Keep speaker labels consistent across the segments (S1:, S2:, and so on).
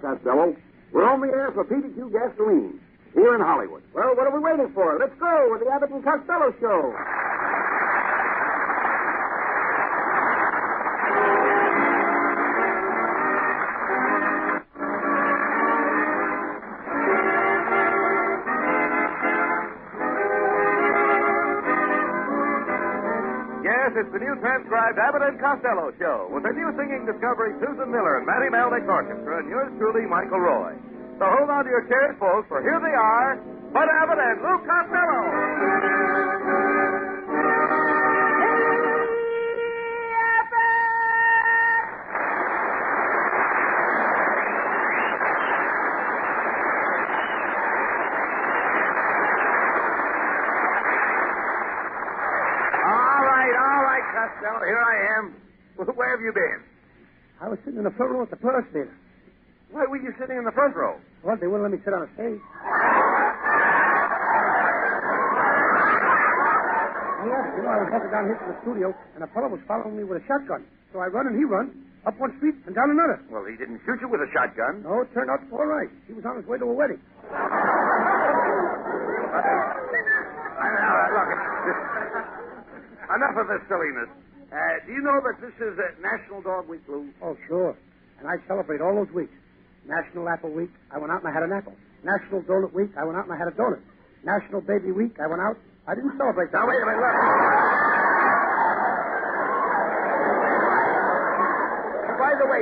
S1: Costello. We're on the air for PDQ Gasoline, here in Hollywood. Well, what are we waiting for? Let's go with the Abbott and Costello Show.
S2: Yes, it's the new transcribed Abbott and Costello Show with the new singing discovery Susan Miller and Matty Malnick's orchestra and yours truly, Michael Roy. So hold on to your chairs, folks, for here they are, Bud Abbott and Lou Costello.
S1: Costello, here I am. Where have you been?
S3: I was sitting in the front row at the Purse Theater.
S1: Why were you sitting in the front row?
S3: Well, they wouldn't let me sit on a stage. Yes, I was walking down here to the studio, and a fellow was following me with a shotgun. So I run and he run, up one street and down another.
S1: Well, he didn't shoot you with a shotgun.
S3: No, it turned out all right. He was on his way to a wedding.
S1: Look, enough of this silliness. Do you know that this is National Dog Week, Lou?
S3: Oh, sure. And I celebrate all those weeks. National Apple Week, I went out and I had an apple. National Donut Week, I went out and I had a donut. National Baby Week, I went out. I didn't celebrate that.
S1: Now, wait a minute, look. By the way,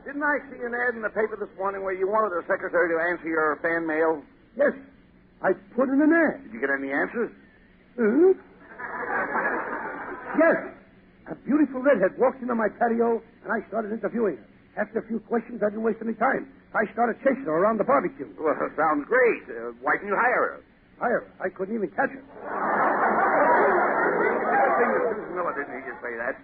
S1: didn't I see an ad in the paper this morning where you wanted a secretary to answer your fan mail?
S3: Yes. I put in an ad.
S1: Did you get any answers?
S3: Hmm? Yes. A beautiful redhead walked into my patio, and I started interviewing her. After a few questions, I didn't waste any time. I started chasing her around the barbecue.
S1: Well, sounds great. Why didn't you hire her?
S3: Hire her? I couldn't even catch her.
S1: Good thing that Susan Miller didn't hear you say that.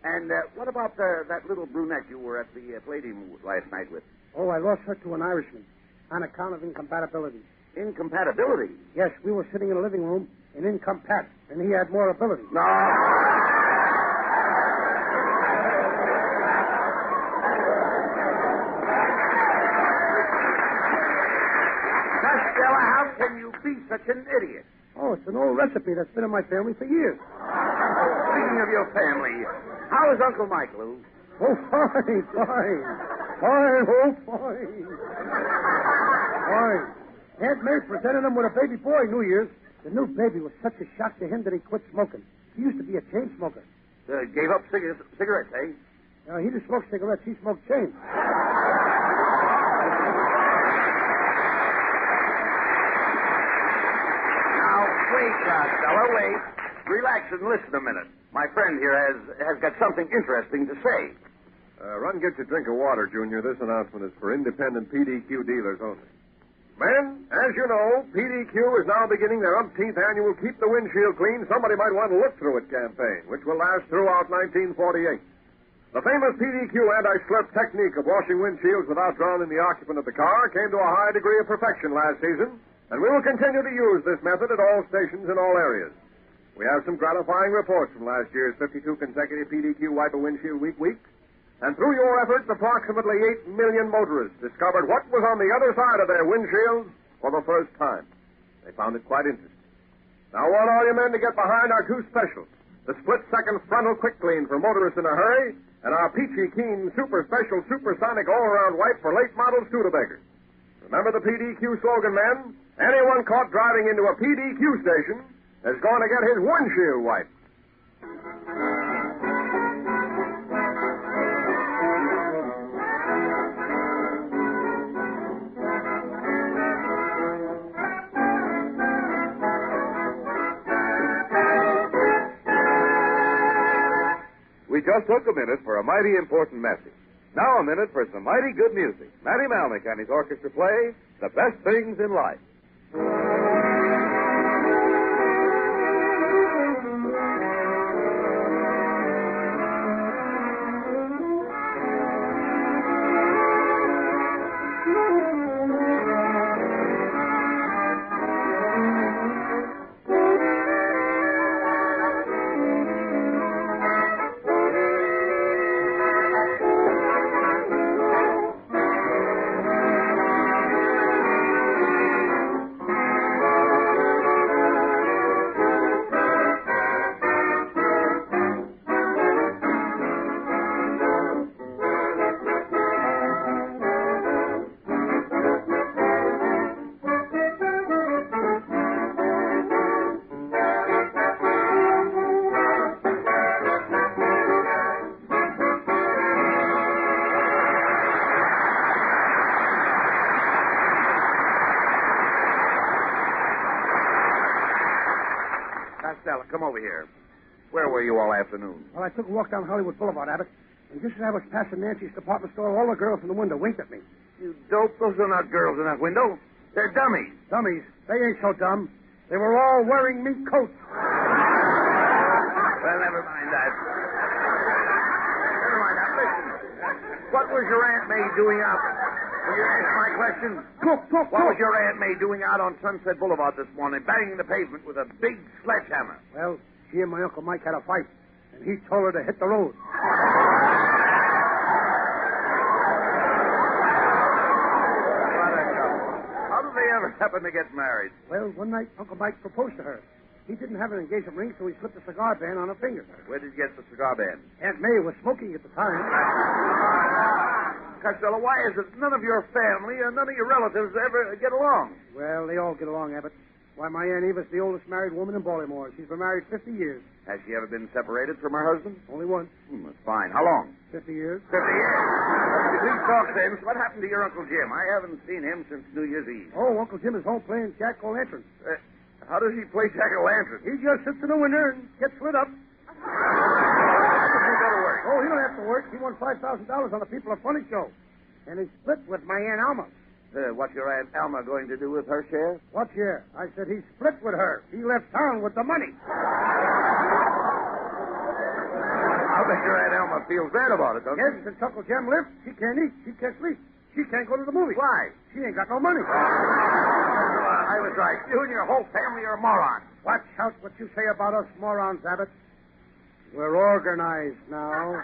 S1: And what about that little brunette you were at the Palladium last night with?
S3: Oh, I lost her to an Irishman on account of incompatibility.
S1: Incompatibility?
S3: Yes, we were sitting in a living room in incompat, and he had more ability.
S1: No. Costello, how can you be such an idiot?
S3: Oh, it's an old recipe that's been in my family for years.
S1: Speaking of your family, how is Uncle Mike, Lou?
S3: Oh, fine, fine. Fine, oh, fine. Fine. Aunt May presented him with a baby boy New Year's. The new baby was such a shock to him that he quit smoking. He used to be a chain smoker.
S1: Gave up cigarettes, eh?
S3: No, he didn't smoke cigarettes. He smoked chains.
S1: Now, wait, Costello, wait. Relax and listen a minute. My friend here has got something interesting to say.
S2: Run, get your drink of water, Junior. This announcement is for independent PDQ dealers only. Men, as you know, PDQ is now beginning their umpteenth annual Keep the Windshield Clean, Somebody Might Want to Look Through It campaign, which will last throughout 1948. The famous PDQ anti-slurp technique of washing windshields without drowning the occupant of the car came to a high degree of perfection last season, and we will continue to use this method at all stations in all areas. We have some gratifying reports from last year's 52 consecutive PDQ Wiper Windshield Week. And through your efforts, approximately 8 million motorists discovered what was on the other side of their windshields for the first time. They found it quite interesting. Now, I want all you men to get behind our two specials. The split-second frontal quick clean for motorists in a hurry, and our peachy keen super special supersonic all-around wipe for late model Studebakers. Remember the PDQ slogan, men? Anyone caught driving into a PDQ station is going to get his windshield wiped. We just took a minute for a mighty important message. Now a minute for some mighty good music. Matty Malnick and his orchestra play The Best Things in Life.
S1: Costello, come over here. Where were you all afternoon?
S3: Well, I took a walk down Hollywood Boulevard, Abbott, and just as I was passing Nancy's department store, all the girls in the window winked at me.
S1: You dope. Those are not girls in that window. They're dummies.
S3: Dummies. They ain't so dumb. They were all wearing mink coats.
S1: Well, never mind that. Never mind that. Listen. What was your Aunt May doing out? Will you answer my question? What was your Aunt May doing out on Sunset Boulevard this morning, banging the pavement with a big sledgehammer?
S3: Well, she and my Uncle Mike had a fight, and he told her to hit the road.
S1: How did they ever happen to get married?
S3: Well, one night, Uncle Mike proposed to her. He didn't have an engagement ring, so he slipped a cigar band on her finger.
S1: Where did you get the cigar band?
S3: Aunt May was smoking at the time.
S1: Costello, why is it none of your family or none of your relatives ever get along?
S3: Well, they all get along, Abbott. Why, my Aunt Eva's the oldest married woman in Baltimore. She's been married 50 years.
S1: Has she ever been separated from her husband?
S3: Only once.
S1: That's fine. How long?
S3: 50 years.
S1: 50 years. Please talk sense. What happened to your Uncle Jim? I haven't seen him since New Year's Eve.
S3: Oh, Uncle Jim is home playing jack-o'-lantern.
S1: How does he play jack-o'-lantern?
S3: He just sits in the window and gets lit up.
S1: How does he go to work?
S3: Oh, he don't have to work. He won $5,000 on the People Are Funny show. And he split with my Aunt Alma.
S1: What's your Aunt Alma going to do with her share?
S3: What share? I said he split with her. He left town with the money.
S1: I'll bet your Aunt Alma feels bad about it, don't
S3: Yes,
S1: she?
S3: since Uncle Jim left, she can't eat. She can't sleep. She can't go to the movies.
S1: Why?
S3: She ain't got no money.
S1: I was right. You and your whole family are morons.
S3: Watch out what you say about us morons, Abbott. We're organized now.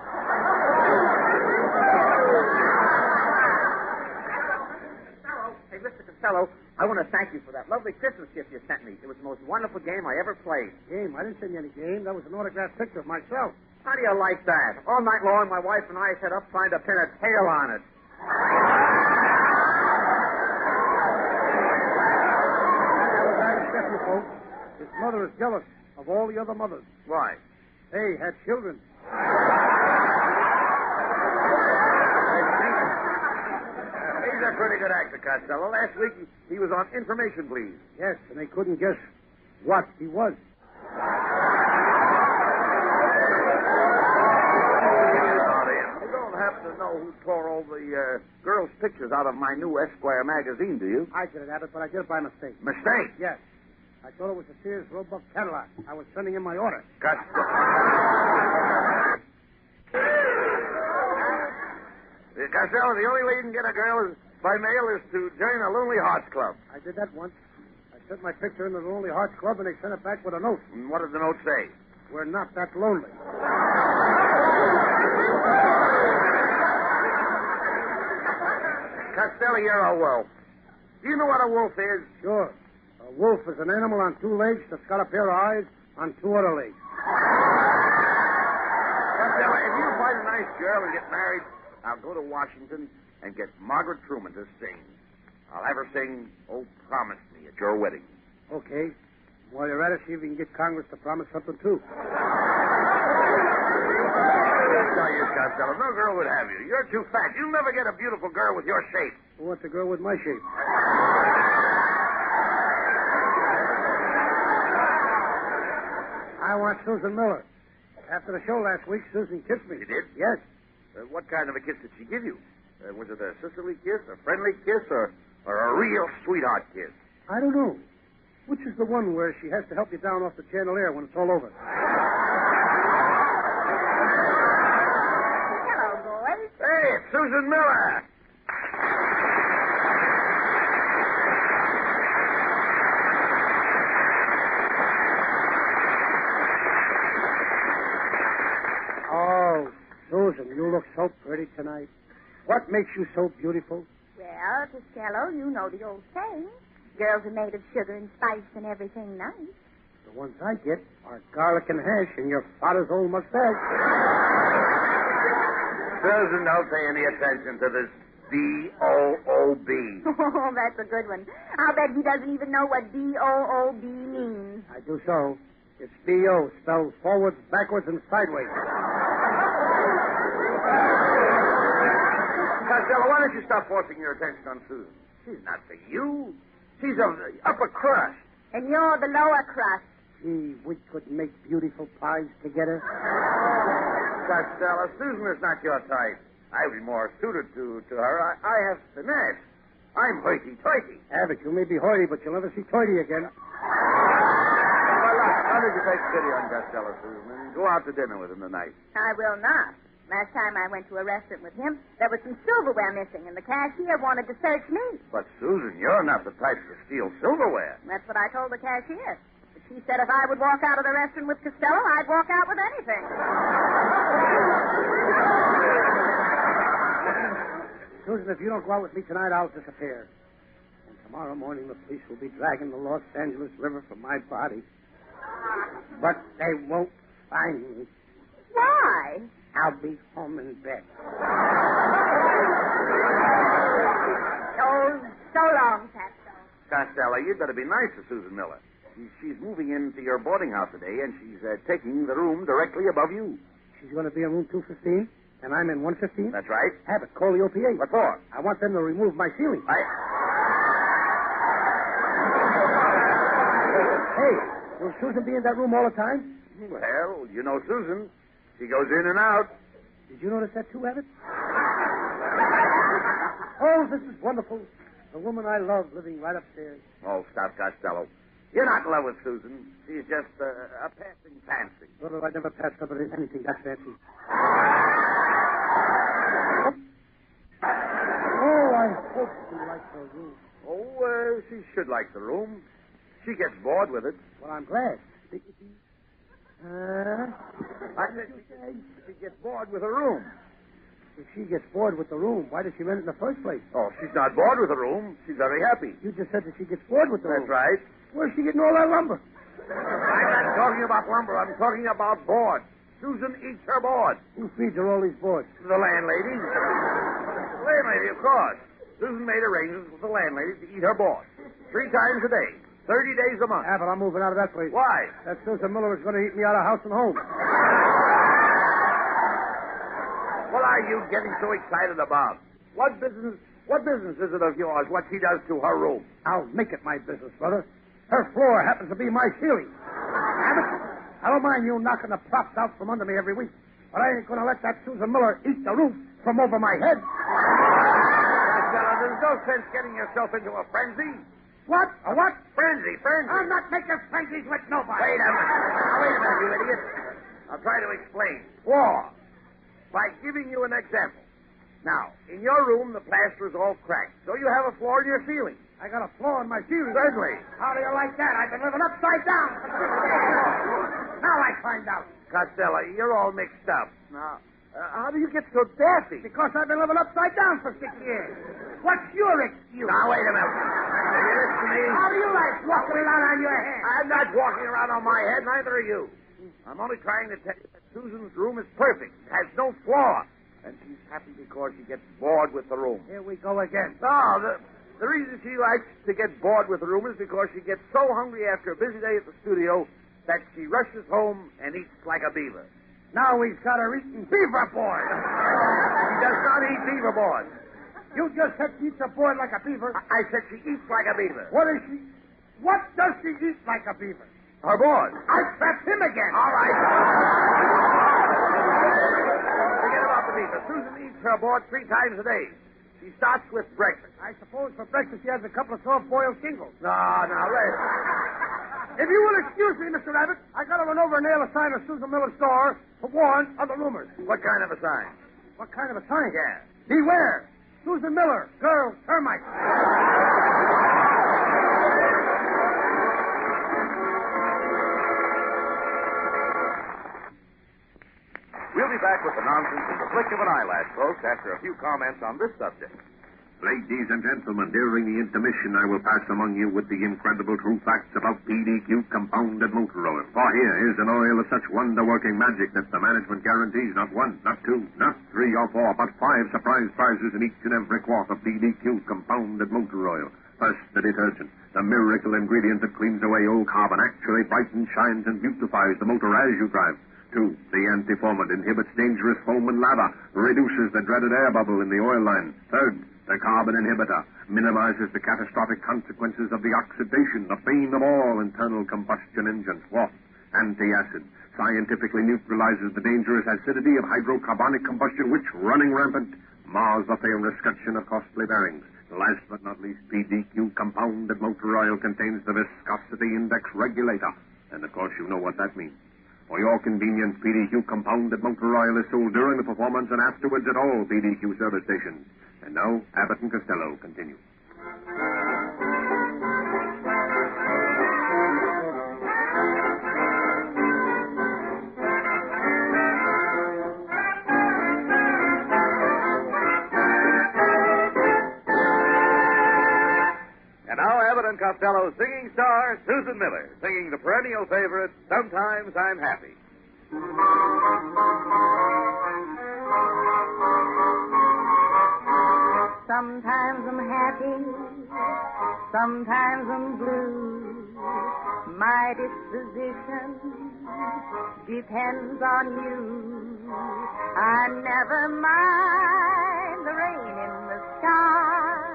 S4: Hey, Mr. Costello, I want to thank you for that lovely Christmas gift you sent me. It was the most wonderful game I ever played.
S3: Game? I didn't send you any game. That was an autographed picture of myself.
S4: How do you like that? All night long, my wife and I sat up trying to pin a tail on it.
S3: Folks, his mother is jealous of all the other mothers.
S1: Why?
S3: They had children.
S1: He's a pretty good actor, Costello. Last week he was on Information, Please.
S3: Yes, and they couldn't guess what he was.
S1: You don't happen to know who tore all the girls' pictures out of my new Esquire magazine, do you?
S3: I did it, Abbott, but I did it by mistake.
S1: Mistake?
S3: Yes. I thought it was a Sears Roebuck Cadillac. I was sending in my order.
S1: Costello, the only way you can get a girl by mail is to join a Lonely Hearts Club.
S3: I did that once. I sent my picture in the Lonely Hearts Club, and they sent it back with a note.
S1: And what did the note say?
S3: We're not that lonely.
S1: Costello, you're a wolf. Do you know what a wolf is?
S3: Sure. A wolf is an animal on two legs that's got a pair of eyes on two other legs.
S1: Costello, if you find a nice girl and get married, I'll go to Washington and get Margaret Truman to sing. I'll have her sing, "Oh, Promise Me" at your wedding.
S3: Okay. While you're at it, see if you can get Congress to promise something, too.
S1: I tell you, Costello, no girl would have you. You're too fat. You'll never get a beautiful girl with your shape.
S3: Who wants a girl with my shape? I want Susan Miller. After the show last week, Susan kissed me.
S1: She did?
S3: Yes.
S1: What kind of a kiss did she give you? Was it a sisterly kiss, a friendly kiss, or a real sweetheart kiss?
S3: I don't know. Which is the one where she has to help you down off the chandelier when it's all over?
S5: Hello, boys.
S1: Hey, it's Susan Miller.
S3: Oh, Susan, you look so pretty tonight. What makes you so beautiful?
S5: Well, Costello, you know the old saying. Girls are made of sugar and spice and everything nice.
S3: The ones I get are garlic and hash and your father's old mustache.
S1: Susan, don't pay any attention to this B-O-O-B.
S5: Oh, that's a good one. I'll bet he doesn't even know what B-O-O-B means.
S3: I do so. It's B-O, spelled forwards, backwards, and sideways.
S1: Costello, why don't you stop forcing your attention on Susan? She's not for you. She's of the upper crust.
S5: And you're the lower crust.
S3: Gee, we could make beautiful pies together.
S1: Costello, Susan is not your type. I'd be more suited to her. I have finesse. I'm hoity-toity.
S3: Abbott, you may be hoity, but you'll never see toity again.
S1: Well, look, why don't you take pity on Costello, Susan, and go out to dinner with him tonight?
S5: I will not. Last time I went to a restaurant with him, there was some silverware missing, and the cashier wanted to search me.
S1: But, Susan, you're not the type to steal silverware.
S5: That's what I told the cashier. But she said if I would walk out of the restaurant with Costello, I'd walk out with anything.
S3: Susan, if you don't go out with me tonight, I'll disappear. And tomorrow morning, the police will be dragging the Los Angeles River from my body. But they won't find me.
S5: Why?
S3: I'll be home in bed.
S5: Oh, so long, Costello.
S1: Costello, you'd better be nice to Susan Miller. She's moving into your boarding house today, and she's taking the room directly above you.
S3: She's going to be in room 215, and I'm in 115?
S1: That's right.
S3: Abbott, call the OPA.
S1: What for?
S3: I want them to remove my ceiling. Hey, will Susan be in that room all the time?
S1: Well, you know Susan. She goes in and out.
S3: Did you notice that too, Abbott? Oh, this is wonderful. The woman I love living right upstairs.
S1: Oh, stop, Costello. You're not in love with Susan. She's just a passing fancy.
S3: Well, I never passed somebody anything that fancy. Oh, I hope she likes her room.
S1: Oh, she should like the room. She gets bored with it.
S3: Well, I'm glad.
S1: I said she gets bored with her room.
S3: If she gets bored with the room, why did she rent it in the first place?
S1: Oh, she's not bored with the room. She's very happy.
S3: You just said that she gets bored with the room.
S1: That's right.
S3: Where's she getting all that lumber?
S1: I'm not talking about lumber. I'm talking about board. Susan eats her board.
S3: Who feeds her all these boards?
S1: The landlady. The landlady, of course. Susan made arrangements with the landlady to eat her board 3 times a day, 30 days a month.
S3: Abbott, I'm moving out of that place.
S1: Why?
S3: That Susan Miller is going to eat me out of house and home.
S1: What are you getting so excited about? What business is it of yours, what she does to her room?
S3: I'll make it my business, brother. Her floor happens to be my ceiling. Abbott, I don't mind you knocking the props out from under me every week, but I ain't going to let that Susan Miller eat the roof from over my head.
S1: There's no sense getting yourself into a frenzy.
S3: What? A what?
S1: Frenzy.
S3: I'm not making frenzies with nobody.
S1: Wait a minute, you idiot. I'll try to explain. War. By giving you an example. Now, in your room, the plaster is all cracked, so you have a flaw in your ceiling.
S3: I got a flaw in my ceiling.
S1: Certainly.
S3: How do you like that? I've been living upside down. Now I find out.
S1: Costello, you're all mixed up. Now, how do you get so daffy?
S3: Because I've been living upside down for 6 years. What's your excuse?
S1: Now, wait a minute. Will you listen to me?
S3: How do you like walking around on your head?
S1: I'm not walking around on my head, neither are you. I'm only trying to tell you that Susan's room is perfect. It has no flaw. And she's happy because she gets bored with the room.
S3: Here we go again.
S1: No, the reason she likes to get bored with the room is because she gets so hungry after a busy day at the studio that she rushes home and eats like a beaver.
S3: Now we've got her eating beaver board.
S1: She does not eat beaver board.
S3: You just said she eats a board like a beaver.
S1: I said she eats like a beaver.
S3: What is she? What does she eat like a beaver?
S1: Her board.
S3: I trapped him again.
S1: All right. Forget about the beaver. Susan eats her board 3 times a day. She starts with breakfast.
S3: I suppose for breakfast she has a couple of soft-boiled shingles.
S1: No, rest.
S3: If you will excuse me, Mr. Abbott, I got to run over and nail a sign of Susan Miller's store to warn other roomers.
S1: What kind of a sign?
S3: What kind of a sign?
S1: Yeah.
S3: Beware. Susan Miller, girl termite.
S6: We'll be back with the nonsense in the flick of an eyelash, folks, after a few comments on this subject.
S2: Ladies and gentlemen, during the intermission, I will pass among you with the incredible true facts about PDQ compounded motor oil. For here is an oil of such wonder-working magic that the management guarantees not 1, not 2, not 3 or 4, but 5 surprise prizes in each and every quart of PDQ compounded motor oil. First, the detergent, the miracle ingredient that cleans away old carbon, actually brightens, shines, and beautifies the motor as you drive. 2, the anti-foamant inhibits dangerous foam and lava, reduces the dreaded air bubble in the oil line. 3rd, The carbon inhibitor minimizes the catastrophic consequences of the oxidation, the bane of all internal combustion engines. What? Anti-acid scientifically neutralizes the dangerous acidity of hydrocarbonic combustion, which, running rampant, mars the fair escutcheon of costly bearings. Last but not least, PDQ compounded motor oil contains the viscosity index regulator. And, of course, you know what that means. For your convenience, PDQ compounded motor oil is sold during the performance and afterwards at all PDQ service stations. And now, Abbott and Costello continue.
S6: And now, Abbott and Costello's singing star, Susan Miller, singing the perennial favorite, Sometimes I'm Happy.
S5: Sometimes I'm happy, sometimes I'm blue. My disposition depends on you. I never mind the rain in the sky,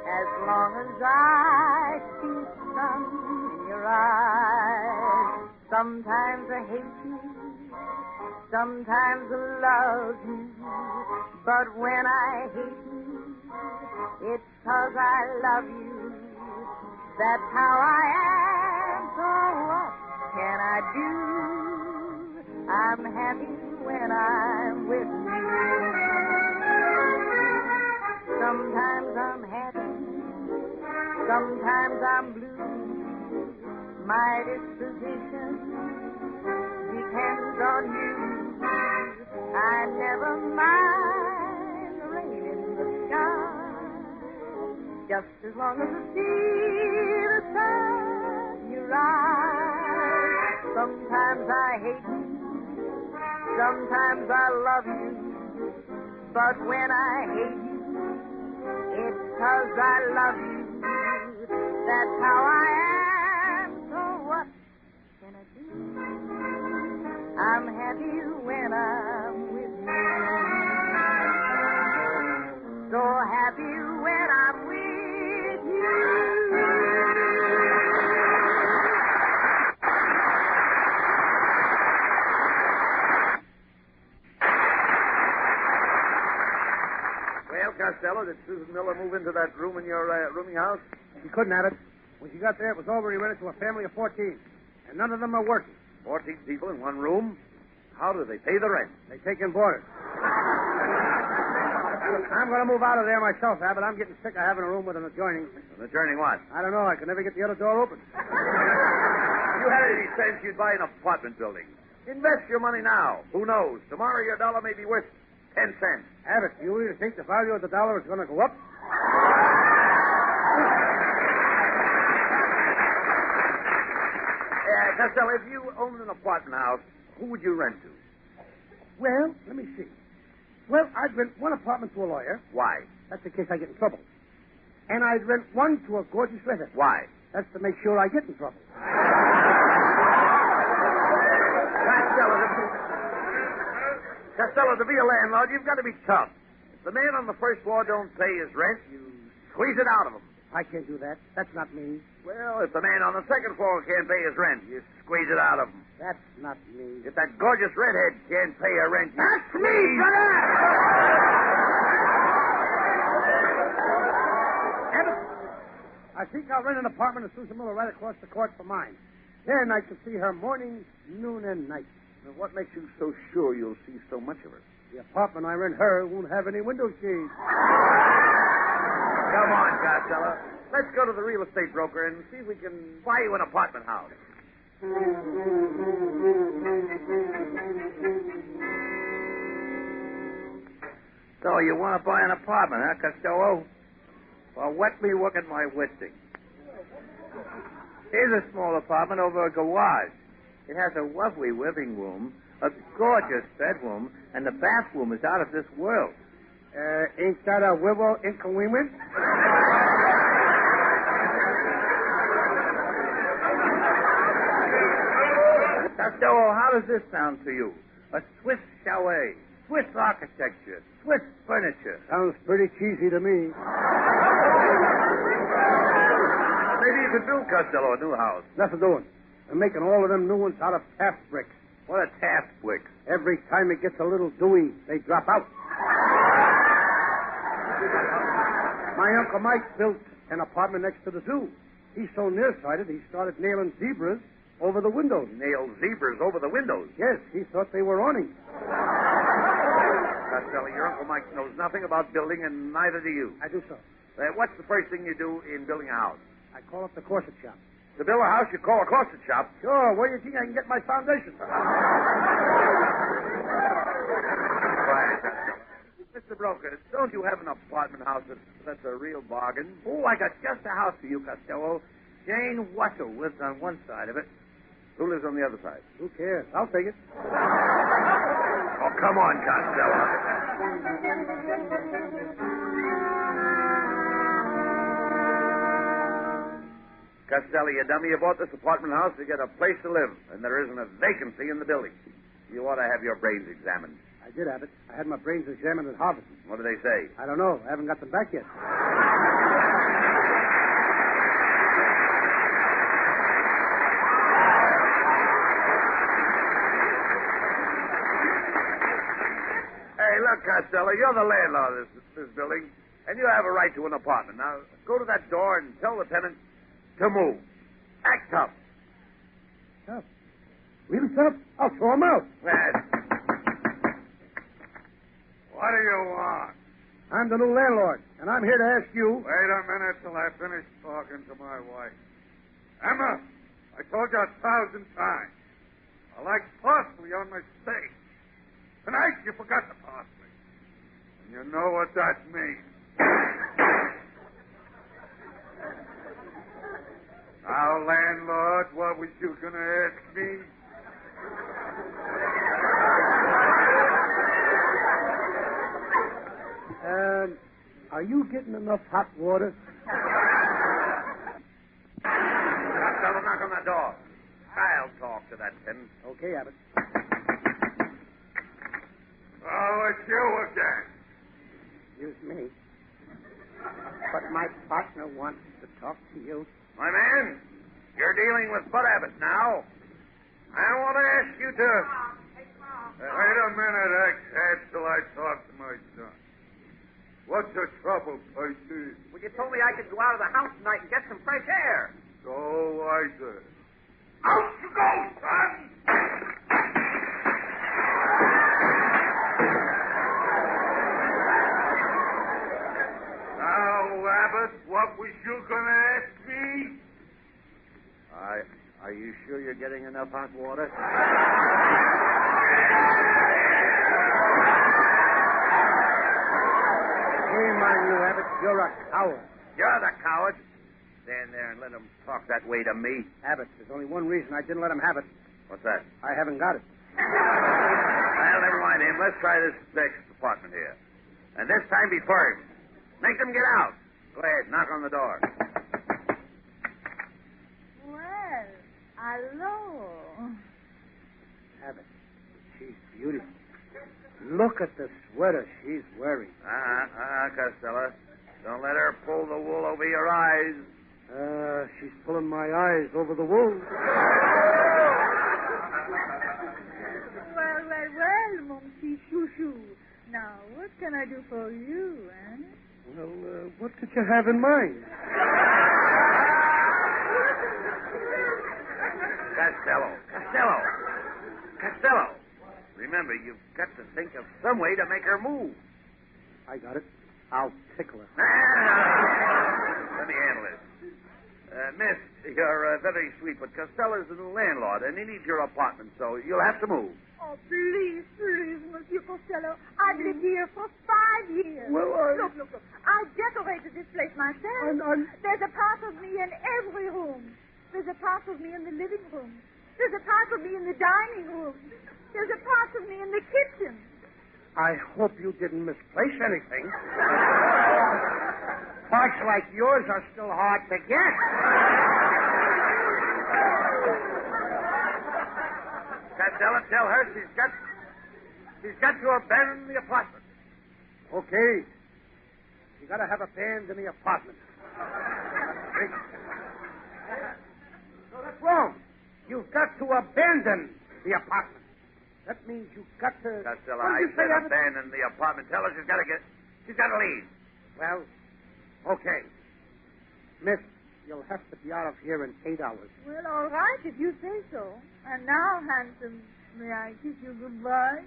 S5: as long as I see sun in your eyes. Sometimes I hate you, sometimes I love you, but when I hate you, it's 'cause I love you. That's how I am, so what can I do? I'm happy when I'm with you. Sometimes I'm happy, sometimes I'm blue. My disposition depends on you. I never mind the rain in the sky, just as long as I see the sun in your eyes. Sometimes I hate you, sometimes I love you, but when I hate you, it's 'cause I love you. That's how I am, so what can I do? I'm happy when I'm with you. So happy when I'm with you.
S1: Well, Costello, did Susan Miller move into that room in your rooming house?
S3: She couldn't have it. When she got there, it was already rented to a family of 14, and none of them are working.
S1: 14 people in one room? How do they pay the rent?
S3: They take in boarders. I'm going to move out of there myself, Abbott. I'm getting sick of having a room with an adjoining.
S1: An adjoining what?
S3: I don't know. I can never get the other door open.
S1: If you had any sense, you'd buy an apartment building. Invest your money now. Who knows? Tomorrow your dollar may be worth 10 cents.
S3: Abbott, do you really think the value of the dollar is going to go up?
S1: Costello, if you owned an apartment house, who would you rent to?
S3: Well, let me see. Well, I'd rent one apartment to a lawyer.
S1: Why?
S3: That's in case I get in trouble. And I'd rent one to a gorgeous redhead.
S1: Why?
S3: That's to make sure I get in trouble.
S1: Costello, to be a landlord, you've got to be tough. If the man on the first floor don't pay his rent, you squeeze it out of him.
S3: I can't do that. That's not me.
S1: Well, if the man on the second floor can't pay his rent, you squeeze it out of him.
S3: That's not me.
S1: If that gorgeous redhead can't pay her rent, you
S3: That's me,
S1: squeeze...
S3: brother! Abbott, I think I'll rent an apartment of Susan Miller right across the court from mine. Then I can see her morning, noon, and night.
S1: Now, what makes you so sure you'll see so much of her?
S3: The apartment I rent her won't have any window shades.
S1: Come on, Costello. Let's go to the real estate broker and see if we can buy you an apartment house.
S4: So you want to buy an apartment, huh, Costello? Well, wet me look at my listing. Here's a small apartment over a garage. It has a lovely living room, a gorgeous bedroom, and the bathroom is out of this world.
S3: Ain't that a widow inconvenient?
S4: Costello, how does this sound to you? A Swiss chalet, Swiss architecture, Swiss furniture.
S3: Sounds pretty cheesy to me.
S1: Maybe you could build Costello a new house.
S3: Nothing doing. They're making all of them new ones out of Taft bricks.
S4: What are Taft bricks?
S3: Every time it gets a little dewy, they drop out. My Uncle Mike built an apartment next to the zoo. He's so nearsighted, he started nailing zebras over the windows.
S1: Nail zebras over the windows.
S3: Yes, he thought they were awnings.
S1: Costello, your Uncle Mike knows nothing about building, and neither do you.
S3: I do so.
S1: What's the first thing you do in building a house?
S3: I call up the corset shop.
S1: To build a house, you call a corset shop.
S3: Sure, where do you think I can get my foundation?
S1: Quiet, Costello. Mr. Broker, don't you have an apartment house that's a real bargain?
S4: Oh, I got just a house for you, Costello. Jane Wassel lives on one side of it.
S1: Who lives on the other side?
S3: Who cares? I'll take it.
S1: Oh, come on, Costello. Costello, you dummy, you bought this apartment house to get a place to live, and there isn't a vacancy in the building. You ought to have your brains examined.
S3: I did have it. I had my brains examined at Harvard.
S1: What do they say?
S3: I don't know. I haven't got them back yet.
S1: Hey, look, Costello, you're the landlord of this building, and you have a right to an apartment. Now, go to that door and tell the tenant to move. Act tough.
S3: Tough? Really tough? I'll throw him out.
S2: What do you want?
S3: I'm the new landlord, and I'm here to ask you...
S2: Wait a minute till I finish talking to my wife. Emma, I told you 1,000 times. I like parsley on my steak. Tonight you forgot the parsley. And you know what that means. Now, landlord, what was you going to ask me?
S3: Are you getting enough hot water?
S1: Costello, knock on that door. I'll talk to that tenant.
S3: Okay, Abbott.
S2: Oh, it's you again.
S3: Excuse me. But my partner wants to talk to you.
S1: My man, you're dealing with Bud Abbott now. I want to ask you to...
S2: Wait a minute, ex-head, till I talk to my son. What's the trouble, Percy?
S4: Well, you told me I could go out of the house tonight and get some fresh air.
S2: So I did. Out you go, son! Now, Abbott, what was you going to ask me?
S1: Are you sure you're getting enough hot water?
S3: Shame on you, Abbott. You're a coward.
S1: You're the coward. Stand there and let him talk that way to me.
S3: Abbott, there's only one reason I didn't let him have it.
S1: What's that?
S3: I haven't got it.
S1: Well, never mind him. Let's try this next apartment here. And this time be firm. Make them get out. Go ahead, knock on the door.
S5: Well, hello.
S3: Abbott, she's beautiful. Look at the sweater she's wearing.
S1: Costello. Don't let her pull the wool over your eyes.
S3: She's pulling my eyes over the wool.
S5: Well, mon petit chouchou. Now, what can I do for you, eh?
S3: Well, what did you have in mind?
S1: Costello. Remember, you've got to think of some way to make her move.
S3: I got it. I'll tickle her.
S1: Let me handle this. Miss, you're very sweet, but Costello's the new landlord, and he needs your apartment, so you'll have to move.
S5: Oh, please, Monsieur Costello. I've lived here for 5 years.
S3: Well,
S5: Look. I decorated this place myself. There's a part of me in every room. There's a part of me in the living room. There's a part of me in the dining room. There's a part of me in the kitchen.
S3: I hope you didn't misplace anything. Parts like yours are still hard to get.
S1: Costello, tell her she's got She's got to abandon the apartment.
S3: Okay. You gotta have a band in the apartment. No, that's wrong. You've got to abandon the apartment. That means you've got to...
S1: Costello,
S3: What
S1: I
S3: did you say,
S1: said
S3: Abbott?
S1: abandon the apartment. Tell her she's got to leave.
S3: Well, okay. Miss, you'll have to be out of here in 8 hours.
S5: Well, all right, if you say so. And now, handsome, may I kiss you goodbye?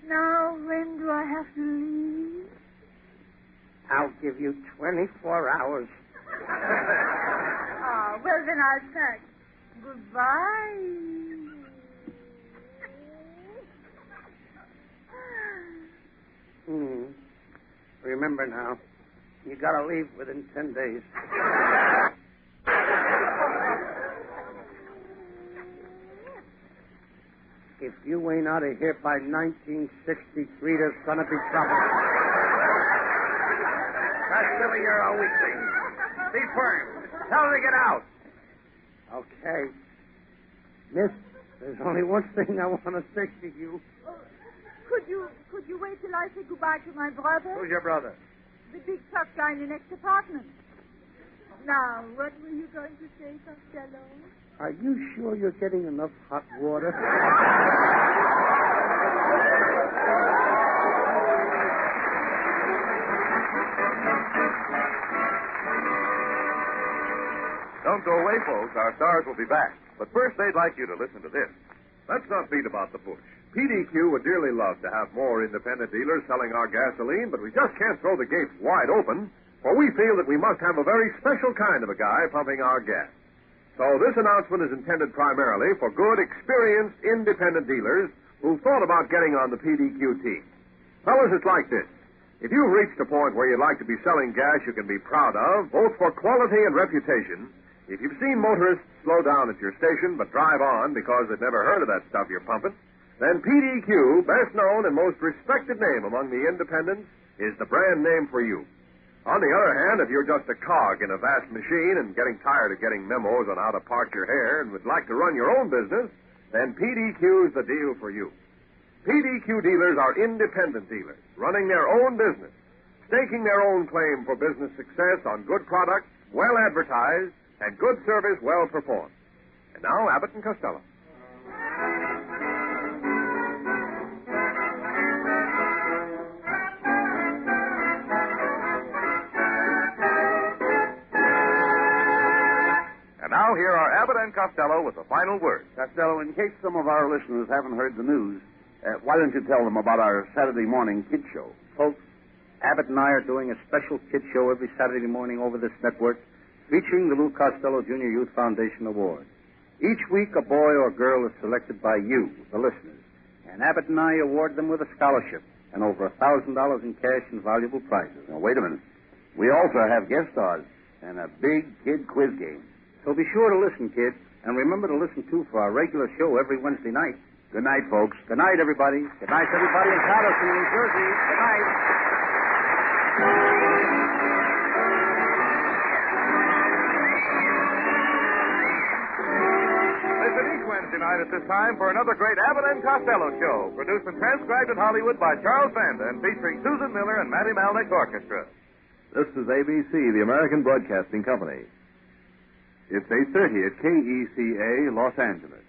S5: Now, when do I have to leave?
S3: I'll give you 24 hours.
S5: Ah, well, then I'll say goodbye.
S3: Remember now, you gotta leave within 10 days. If you ain't out of here by 1963, there's gonna be trouble.
S1: Costello, you're a weakling. Be firm. Tell her to get out.
S3: Okay. Miss, there's only one thing I want to say to you.
S5: Could you wait till I say goodbye to my brother?
S1: Who's your brother?
S5: The big tough guy in the next apartment. Now, what were you going to say, Costello?
S3: Are you sure you're getting enough hot water?
S6: Don't go away, folks. Our stars will be back. But first, they'd like you to listen to this.
S2: Let's not beat about the bush. PDQ would dearly love to have more independent dealers selling our gasoline, but we just can't throw the gates wide open, for we feel that we must have a very special kind of a guy pumping our gas. So this announcement is intended primarily for good, experienced, independent dealers who've thought about getting on the PDQ team. Fellas, it's like this. If you've reached a point where you'd like to be selling gas you can be proud of, both for quality and reputation, if you've seen motorists slow down at your station but drive on because they've never heard of that stuff you're pumping, then PDQ, best known and most respected name among the independents, is the brand name for you. On the other hand, if you're just a cog in a vast machine and getting tired of getting memos on how to part your hair and would like to run your own business, then PDQ's the deal for you. PDQ dealers are independent dealers, running their own business, staking their own claim for business success on good products, well advertised, and good service well performed. And now, Abbott and Costello.
S6: And now, here are Abbott and Costello with the final word.
S4: Costello, in case some of our listeners haven't heard the news, why don't you tell them about our Saturday morning kid show? Folks, Abbott and I are doing a special kid show every Saturday morning over this network, featuring the Lou Costello Junior Youth Foundation Award. Each week, a boy or girl is selected by you, the listeners, and Abbott and I award them with a scholarship and over $1,000 in cash and valuable prizes.
S7: Now, wait a minute. We also have guest stars and a big kid quiz game.
S4: So be sure to listen, kids, and remember to listen, too, for our regular show every Wednesday night.
S7: Good night, folks.
S4: Good night, everybody. Good night, everybody in Patterson, New Jersey. Good night.
S6: Listen each Wednesday night at this time for another great Abbott and Costello show, produced and transcribed in Hollywood by Charles Vanda and featuring Susan Miller and Matty Malnick's orchestra.
S2: This is ABC, the American Broadcasting Company. It's 8:30 at KECA, Los Angeles.